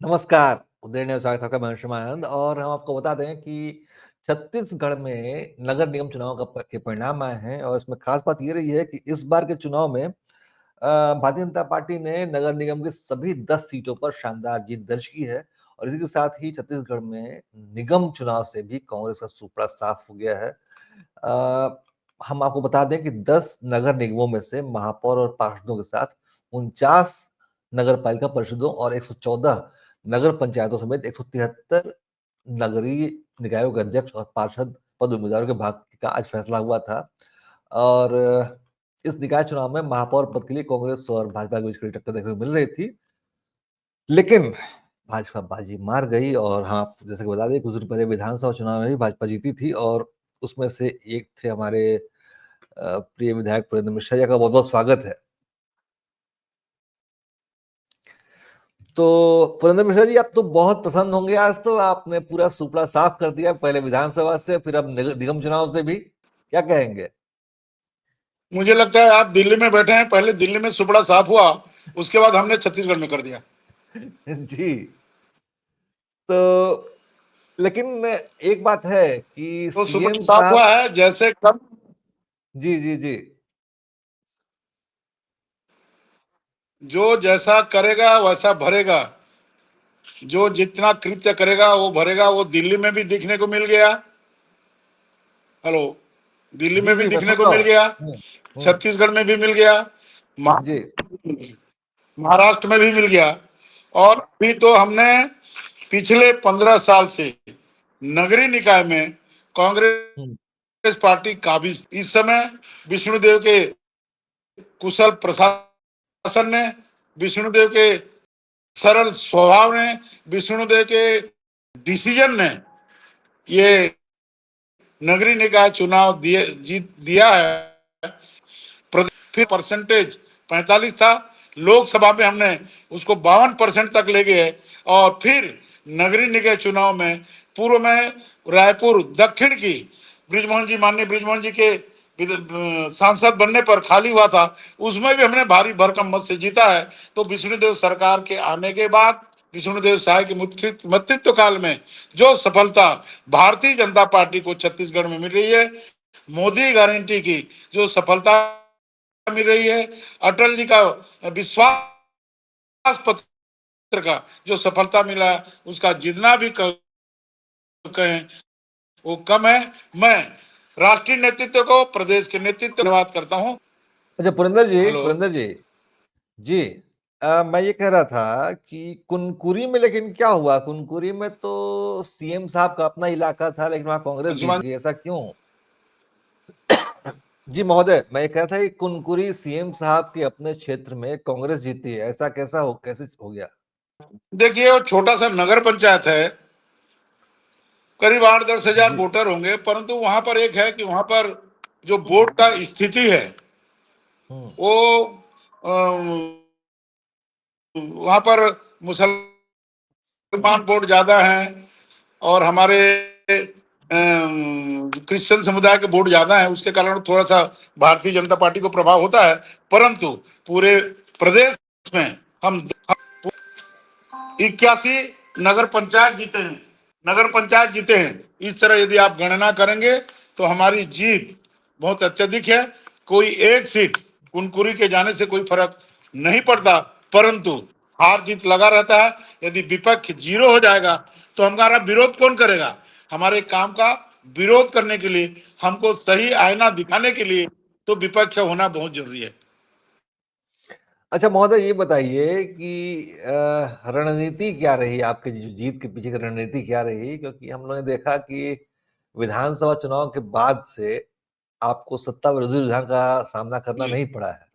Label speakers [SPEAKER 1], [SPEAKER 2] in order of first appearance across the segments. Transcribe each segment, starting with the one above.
[SPEAKER 1] नमस्कार, उदयन न्यूज़ स्वागत है आपका, मैं अंशुमान और हम आपको बता दें कि छत्तीसगढ़ में नगर निगम चुनाव का के परिणाम आए हैं और इसमें खास बात ये रही है कि इस बार के चुनाव में भारतीय जनता पार्टी ने नगर निगम की सभी 10 सीटों पर शानदार जीत दर्ज की है और इसी के साथ ही छत्तीसगढ़ में निगम चुनाव से भी कांग्रेस का सूपड़ा साफ हो गया है। हम आपको बता दें कि 10 नगर निगमों में से महापौर और पार्षदों के साथ 49 नगर पालिका परिषदों और 114 नगर पंचायतों समेत 173 नगरीय निकायों के अध्यक्ष और पार्षद पद उम्मीदवारों के भाग्य का आज फैसला हुआ था और इस निकाय चुनाव में महापौर पद के लिए कांग्रेस और भाजपा के बीच कड़ी टक्कर देखने को मिल रही थी, लेकिन भाजपा बाजी मार गई और हाँ, जैसे कि बता दें कुछ दिन पहले विधानसभा चुनाव में भी भाजपा जीती थी और उसमें से एक थे हमारे प्रिय विधायक पुरेंद्र मिश्रा जी का बहुत-बहुत स्वागत है। तो पुरेंद्र मिश्रा जी, आप तो बहुत पसंद होंगे, आज तो आपने पूरा सुपड़ा साफ कर दिया, पहले विधानसभा से फिर अब निगम चुनाव से भी, क्या कहेंगे?
[SPEAKER 2] मुझे लगता है आप दिल्ली में बैठे हैं, पहले दिल्ली में सुपड़ा साफ हुआ, उसके बाद हमने छत्तीसगढ़ में कर दिया।
[SPEAKER 1] जी। तो लेकिन एक बात है कि
[SPEAKER 2] तो सुपड़ा
[SPEAKER 1] सीएम
[SPEAKER 2] साफ हुआ
[SPEAKER 1] साहब
[SPEAKER 2] है, जैसे कम
[SPEAKER 1] जी, जी, जी।
[SPEAKER 2] जो जैसा करेगा वैसा भरेगा, जो जितना कृत्य करेगा वो भरेगा। वो दिल्ली में भी देखने को मिल गया। हेलो, दिल्ली
[SPEAKER 1] जी,
[SPEAKER 2] में भी
[SPEAKER 1] जी, मैं
[SPEAKER 2] दिखने
[SPEAKER 1] सुन
[SPEAKER 2] को
[SPEAKER 1] रहा
[SPEAKER 2] मिल
[SPEAKER 1] हूँ।
[SPEAKER 2] गया,
[SPEAKER 1] हुँ,
[SPEAKER 2] छत्तीसगढ़ में भी मिल गया,
[SPEAKER 1] जी।
[SPEAKER 2] महाराष्ट्र में भी मिल गया। और अभी तो हमने पिछले 15 साल से नगरीय निकाय में
[SPEAKER 1] हुँ,
[SPEAKER 2] कांग्रेस पार्टी काबिज। इस समय विष्णुदेव के कुशल प्रशासन ने, विष्णुदेव के सरल स्वभाव ने, विष्णुदेव के डिसीजन ने ये नगरीय निकाय चुनाव जीत दिया है। फिर परसेंटेज 45 था, लोकसभा में हमने उसको 52% तक ले गए और फिर नगरीय निकाय चुनाव में पूर्व में रायपुर दक्षिण की बृजमोहन जी, माननीय बृजमोहन जी के सांसद बनने पर खाली हुआ था, उसमें भी हमने भारी भरकम मत से जीता है। तो विष्णुदेव सरकार के आने के बाद, विष्णुदेव साय के नेतृत्व काल में जो सफलता भारतीय जनता पार्टी को छत्तीसगढ़ में मिल रही है, मोदी गारंटी की जो सफलता मिल रही है, अटल जी का विश्वास पत्र का जो सफलता मिला, उसका जितना भी कहें वो कम है। मैं राष्ट्रीय नेतृत्व को, प्रदेश के नेतृत्व को धन्यवाद करता हूं।
[SPEAKER 1] अच्छा
[SPEAKER 2] हेलो,
[SPEAKER 1] पुरेंद्र जी, जी। मैं ये कह रहा था कि कुनकुरी में लेकिन क्या हुआ? कुनकुरी में तो सीएम साहब का अपना इलाका था, लेकिन वहाँ कांग्रेस जीत
[SPEAKER 2] अंशुमान
[SPEAKER 1] गई, ऐसा क्यों? जी महोदय, मैं ये कह रहा था कि कुनकुरी सीएम साहब के अपने क्षेत्र में कांग्रेस जीती है, ऐसा कैसे हो गया?
[SPEAKER 2] देखिए, वो छोटा सा नगर पंचायत है, करीब 8-10 हजार
[SPEAKER 1] जी।
[SPEAKER 2] वोटर होंगे, परंतु वहां पर एक है कि वहां पर जो वोट का स्थिति है
[SPEAKER 1] हुँ,
[SPEAKER 2] वो वहां पर मुसलमान वोट ज्यादा हैं और हमारे क्रिश्चियन समुदाय के वोट ज्यादा है, उसके कारण थोड़ा सा भारतीय जनता पार्टी को प्रभाव होता है। परंतु पूरे प्रदेश में हम 81 नगर पंचायत जीते हैं, नगर पंचायत जीते हैं। इस तरह यदि आप गणना करेंगे तो हमारी जीत बहुत अत्यधिक है। कोई एक सीट कुनकुरी के जाने से कोई फर्क नहीं पड़ता, परंतु हार जीत लगा रहता है। यदि विपक्ष जीरो हो जाएगा तो हमारा विरोध कौन करेगा? हमारे काम का विरोध करने के लिए, हमको सही आईना दिखाने के लिए तो विपक्ष होना बहुत जरूरी है।
[SPEAKER 1] अच्छा महोदय ये बताइए कि रणनीति क्या रही आपके जीत के पीछे की रणनीति क्या रही? क्योंकि हम लोगों ने देखा कि विधानसभा चुनाव के बाद से आपको सत्ता विरोधी रुझान का सामना करना
[SPEAKER 2] जी,
[SPEAKER 1] नहीं पड़ा है।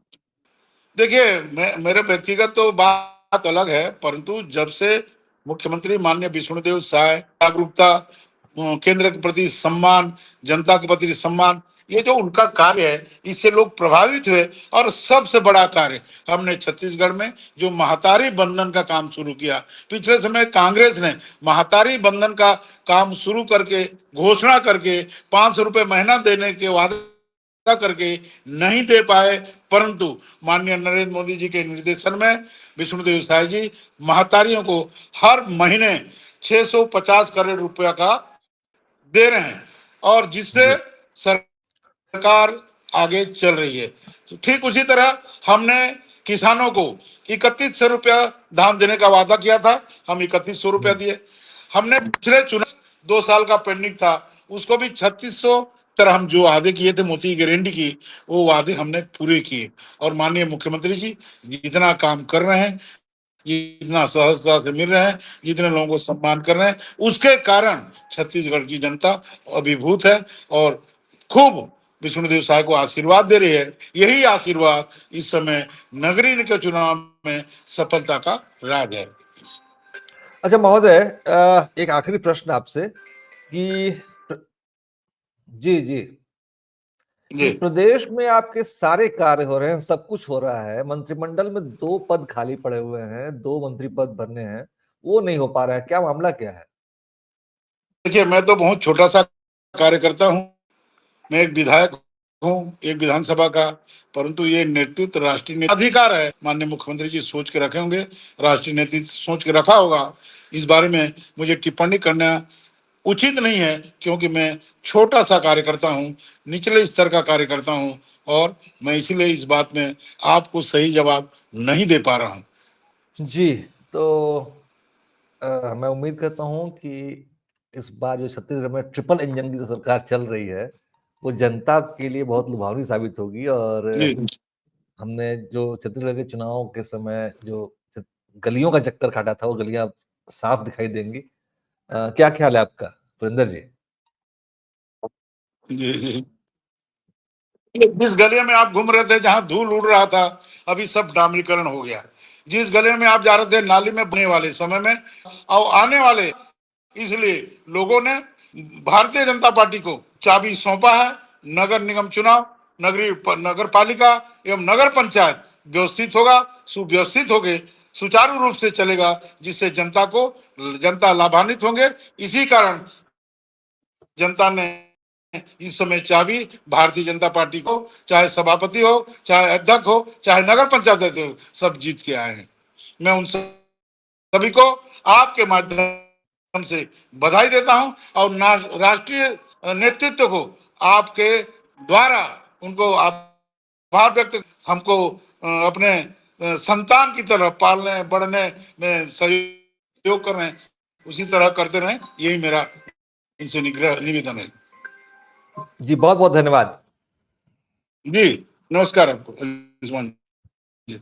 [SPEAKER 2] देखिए, मेरे व्यक्तिगत तो बात अलग है, परंतु जब से मुख्यमंत्री माननीय विष्णुदेव साय जागरूकता, केंद्र के प्रति सम्मान, जनता के प्रति सम्मान, ये जो उनका कार्य है इससे लोग प्रभावित हुए। और सबसे बड़ा कार्य हमने छत्तीसगढ़ में जो महातारी बंधन का काम शुरू किया, पिछले समय कांग्रेस ने महातारी बंधन का काम शुरू करके घोषणा करके 500 रुपए महीना देने के वादे करके नहीं दे पाए, परंतु माननीय नरेंद्र मोदी जी के निर्देशन में विष्णुदेव साय जी महतारियों को हर महीने 650 करोड़ रुपया का दे रहे हैं, और जिससे
[SPEAKER 1] जी
[SPEAKER 2] सरकार आगे चल रही है। तो ठीक उसी तरह हमने किसानों को 3100 रुपया धान देने का वादा किया था, हम 3100 रुपया दिए। हमने पिछले चुनाव 2 साल का पेंडिंग था, उसको भी 3600 तरह हम जो वादे किए थे, मोदी की गारंटी की, वो वादे हमने पूरे किए। और माननीय मुख्यमंत्री जी जितना काम कर रहे हैं, जितना सहजता से मिल रहे हैं, जितने लोगों को सम्मान कर रहे हैं, उसके कारण छत्तीसगढ़ की जनता अभिभूत है और खूब विष्णुदेव साय को आशीर्वाद दे रही है। यही आशीर्वाद इस समय नगरीय निकाय चुनाव में सफलता का राज है।
[SPEAKER 1] अच्छा महोदय, एक आखिरी प्रश्न आपसे कि जी जी
[SPEAKER 2] जी
[SPEAKER 1] कि प्रदेश में आपके सारे कार्य हो रहे हैं, सब कुछ हो रहा है, मंत्रिमंडल में 2 पद खाली पड़े हुए हैं, 2 मंत्री पद भरने हैं, वो नहीं हो पा रहा है, क्या मामला क्या है?
[SPEAKER 2] देखिए, मैं तो बहुत छोटा सा कार्यकर्ता हूँ, मैं एक विधायक हूँ एक विधानसभा का, परंतु ये नेतृत्व राष्ट्रीय अधिकार है। माननीय मुख्यमंत्री जी सोच के रखे होंगे, राष्ट्रीय नेतृत्व सोच के रखा होगा। इस बारे में मुझे टिप्पणी करना उचित नहीं है, क्योंकि मैं छोटा सा कार्यकर्ता हूँ, निचले स्तर का कार्यकर्ता हूँ, और मैं इसलिए इस बात में आपको सही जवाब नहीं दे पा रहा हूँ।
[SPEAKER 1] जी, तो मैं उम्मीद करता हूँ कि इस बार जो छत्तीसगढ़ में ट्रिपल इंजन की जो सरकार चल रही है, वो जनता के लिए बहुत लुभावनी साबित होगी। और
[SPEAKER 2] जी
[SPEAKER 1] हमने जो छत्तीसगढ़ के चुनाव के समय जो गलियों का चक्कर काटा था, वो गलियां साफ दिखाई देंगी। क्या ख्याल है आपका, सुरेंद्र जी?
[SPEAKER 2] जी जी। जिस गली में आप घूम रहे थे, जहां धूल उड़ रहा था, अभी सब डामरीकरण हो गया। जिस गली में आप जा रहे थे, नाली में बने वाले समय में और आने वाले, इसलिए लोगों ने भारतीय जनता पार्टी को चाबी सौंपा है। नगर निगम चुनाव, नगर पालिका एवं नगर पंचायत व्यवस्थित होगा, सुव्यवस्थित होगे, सुचारू रूप से चलेगा, जिससे जनता लाभान्वित होंगे। इसी कारण जनता ने इस समय चाबी भारतीय जनता पार्टी को, चाहे सभापति हो, चाहे अध्यक्ष हो, चाहे नगर पंचायत हो, सब जीत के आए हैं। मैं उन सभी को आपके माध्यम से बधाई देता हूं, और राष्ट्रीय नेतृत्व को आपके द्वारा उनको आभार व्यक्त, हमको अपने संतान की तरह पालने बढ़ने में सहयोग कर रहे हैं, उसी तरह करते रहें, यही मेरा इनसे निवेदन है।
[SPEAKER 1] जी बहुत बहुत धन्यवाद।
[SPEAKER 2] जी नमस्कार आपको, आयुष्मान जी।